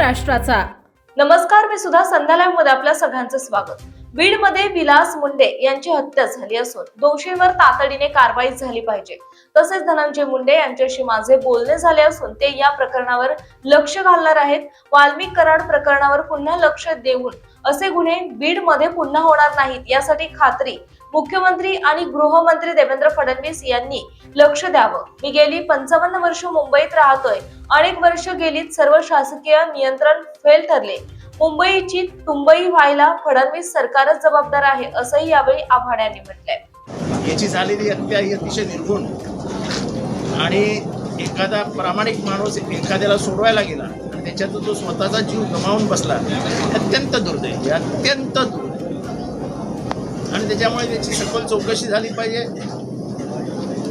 महाराष्ट्राचा। नमस्कार, मी सुद्धा संध्या लाईव्ह मध्ये आपल्या सगळ्यांचं स्वागत। बीडमध्ये विलास मुंडे यांची हत्या झाली असून दोषींवर तातडीने कारवाई झाली पाहिजे। तसेच धनंजय मुंडे यांच्याशी माझे बोलणे झाले असून ते या प्रकरणावर लक्ष घालणार आहेत। वाल्मिक कराड प्रकरणावर पुन्हा लक्ष देऊन असे गुन्हे बीडमध्ये पुन्हा होणार नाहीत यासाठी खात्री मुख्यमंत्री आणि गृहमंत्री देवेंद्र फडणवीस यांनी लक्ष द्यावं। मी गेली 55 वर्ष मुंबईत राहतोय। अनेक वर्ष गेलीत सर्व शासकीय नियंत्रण फेल ठरले। मुंबईची तुंबई व्हायला फडणवीस सरकारच जबाबदार आहे असंही यावेळी आव्हाड यांनी म्हटलंय। याची झालेली हत्या ही अतिशय निर्घृण आणि एखादा प्रामाणिक माणूस एखाद्याला सोडवायला गेला आणि त्याच्यात तो स्वतःचा जीव गमावून बसला, अत्यंत दुर्दैवी, अत्यंत दुर्दैवी। आणि त्याच्यामुळे त्याची सखोल चौकशी झाली पाहिजे।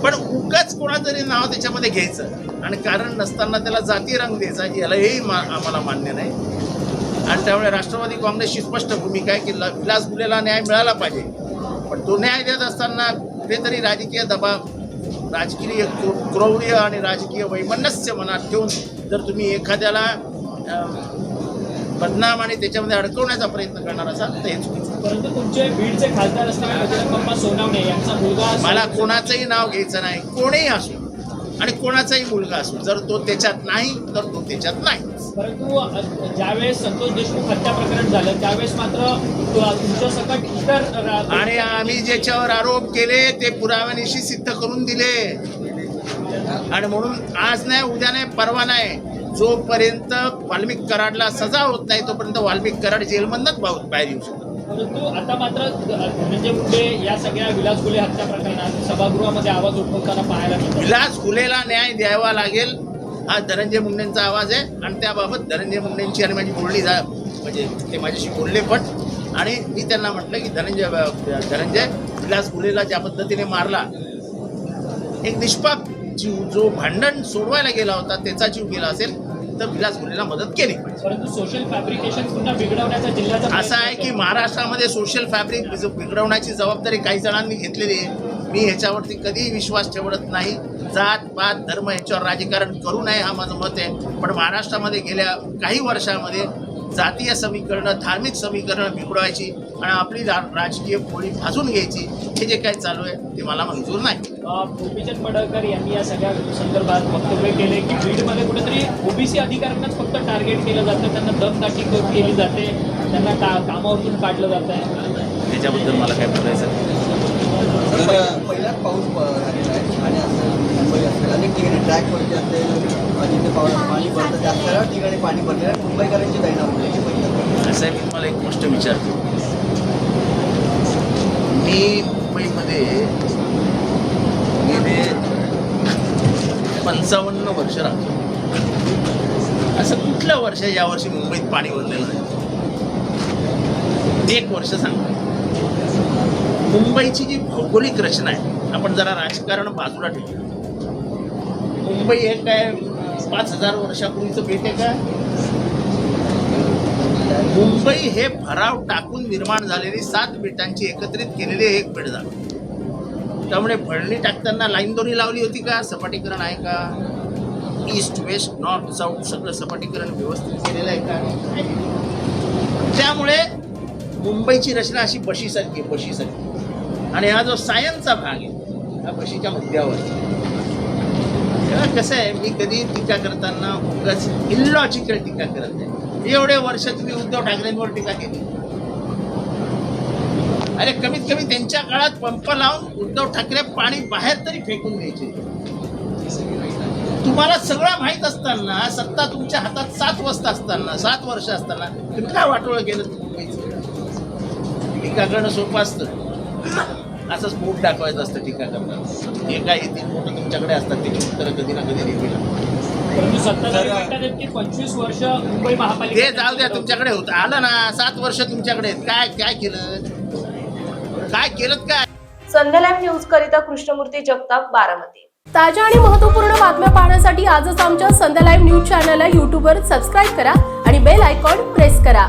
पण उगाच कोणातरी नाव त्याच्यामध्ये घ्यायचं आणि कारण नसताना त्याला जाती रंग द्यायचा यालाही आम्हाला मान्य नाही। आणि त्यामुळे राष्ट्रवादी काँग्रेसची स्पष्ट भूमिका आहे की विलास मुंडेला न्याय मिळाला पाहिजे। पण तो न्याय देत असताना कुठेतरी राजकीय दबाव, राजकीय क्रौर्य आणि राजकीय वैमनस्य मनात ठेवून जर तुम्ही एखाद्याला बदनाम आणि त्याच्यामध्ये अडकवण्याचा प्रयत्न करणार असाल तर हे चुकीचं। परंतु तुमचे बीडचे खासदार असताना गजानन बाप्पा सोनवणे यांचा मुलगा, मला कोणाचंही नाव घ्यायचं नाही, कोणीही असो आणि कोणाचाही मुलगा असो, जर तो त्याच्यात नाही तर तो त्याच्यात नाही। परंतु ज्यावेळेस संतोष देशमुख हत्या प्रकरण झालं त्यावेळेस मात्र तुमच्या सकट इतर आणि आम्ही ज्याच्यावर आरोप केले ते पुराव्यानिशी सिद्ध करून दिले। आणि म्हणून आज नाही, उद्या नाही, परवा नाही, जोपर्यंत वाल्मिक कराडला सजा होत नाही तोपर्यंत वाल्मिक कराड जेलमधनंच बाहेर येऊ शकतो। परंतु आता मात्र धनंजय मुंडे या सगळ्या विलास गुले हत्या प्रकरणात सभागृहामध्ये आवाज उठवताना पाहायला मिळतो। विलास गुलेला न्याय द्यावा लागेल हा धनंजय मुंडेंचा आवाज आहे। आणि त्याबाबत धनंजय मुंडेंची आणि माझी बोलणी म्हणजे ते माझ्याशी बोलले पण। आणि मी त्यांना म्हटलं की धनंजय विलास गुलेला ज्या पद्धतीने मारला, एक निष्पाप जीव जो भांडण सोडवायला गेला होता त्याचा जीव गेला असेल तर विलास गुलेला मदत केली पाहिजे। परंतु सोशल फॅब्रिकेशन पुन्हा बिघडवण्याचा जिल्ह्याचा असं आहे की महाराष्ट्रामध्ये सोशल फॅब्रिक बिघडवण्याची जबाबदारी काही जणांनी घेतलेली आहे। मी ह्याच्यावरती कधीही विश्वास ठेवत नाही। जात पात धर्म याच्यावर राजकारण करू नये हा माझं मत आहे। पण महाराष्ट्रामध्ये गेल्या काही वर्षामध्ये जातीय समीकरणं, धार्मिक समीकरणं बिघडवायची आणि आपली राजकीय पोळी भाजून घ्यायची हे जे काही चालू आहे ते मला मंजूर नाही। गोपीचंद पडळकर यांनी या सगळ्या संदर्भात वक्तव्य केले की बीडमध्ये कुठेतरी ओबीसी अधिकाऱ्यांनाच फक्त टार्गेट केलं जातं, त्यांना दमदाटी केली जाते, त्यांना कामावरून काढलं जात आहे। त्याच्याबद्दल मला काय बोलायचं? पहिलाच पाऊस झालेला आहे आणि असं मुंबई असेल अनेक ठिकाणी ट्रॅकवरती असेल जिथे पाणी भरतं त्या सर्व ठिकाणी पाणी भरलेलं आहे। मुंबईकरांची दैना उठलेली पहिलं। असं आहे, मी तुम्हाला एक गोष्ट विचारतो। मी मुंबईमध्ये गेले 55 वर्ष राहतो। असं कुठलं वर्ष यावर्षी मुंबईत पाणी भरलेलं नाही? एक वर्ष सांगा। मुंबईची जी भौगोलिक रचना आहे, आपण जरा राजकारण बाजूला ठेवू। मुंबई हे काय 5000 वर्षापूर्वीचं बेट आहे का? मुंबई हे भराव टाकून निर्माण झालेली 7 बेटांची एकत्रित केलेली एक बेट झालं। त्यामुळे भरणी टाकताना लाईन दोरी लावली होती का? सपाटीकरण आहे का? ईस्ट वेस्ट नॉर्थ साऊथ सगळं सपाटीकरण व्यवस्थित केलेलं आहे का? त्यामुळे मुंबईची रचना अशी बशीसारखी बशीसारखी। आणि हा जो सायन्सचा भाग आहे हा बशीच्या मुद्द्यावर। तेव्हा कसं आहे, मी कधी टीका करताना उगाच इलॉजिकल टीका करत नाही। एवढे वर्ष तुम्ही उद्धव ठाकरेंवर टीका केली, अरे कमीत कमी त्यांच्या काळात पंप लावून उद्धव ठाकरे पाणी बाहेर तरी फेकून द्यायचे। तुम्हाला सगळं माहीत असताना, सत्ता तुमच्या हातात 7 वर्ष असताना, 7 वर्ष असताना तुम्ही काय वाटोळं केलं? टीका करणं सोपं असतं, असंच पोट दाखवायचं असतं टीका करताना। हे काय येतील मोठं तुमच्याकडे असतात त्याची उत्तरं कधी ना कधी देतील। परंतु सत्ताधारी म्हणतात की 25 वर्ष मुंबई महापालिका ते जाऊ द्या, तुमच्याकडे होतं आलं ना, 7 वर्ष तुमच्याकडे काय काय केलं? काय केलं काय? संध्या लाईव्ह न्यूज करिता कृष्णमूर्ती जगताप, बारामती। ताज्या आणि महत्त्वपूर्ण बातम्या पाहण्यासाठी आजच आमच्या संध्या लाईव्ह न्यूज चॅनलला YouTubeवर सबस्क्राईब करा आणि बेल आयकॉन प्रेस करा।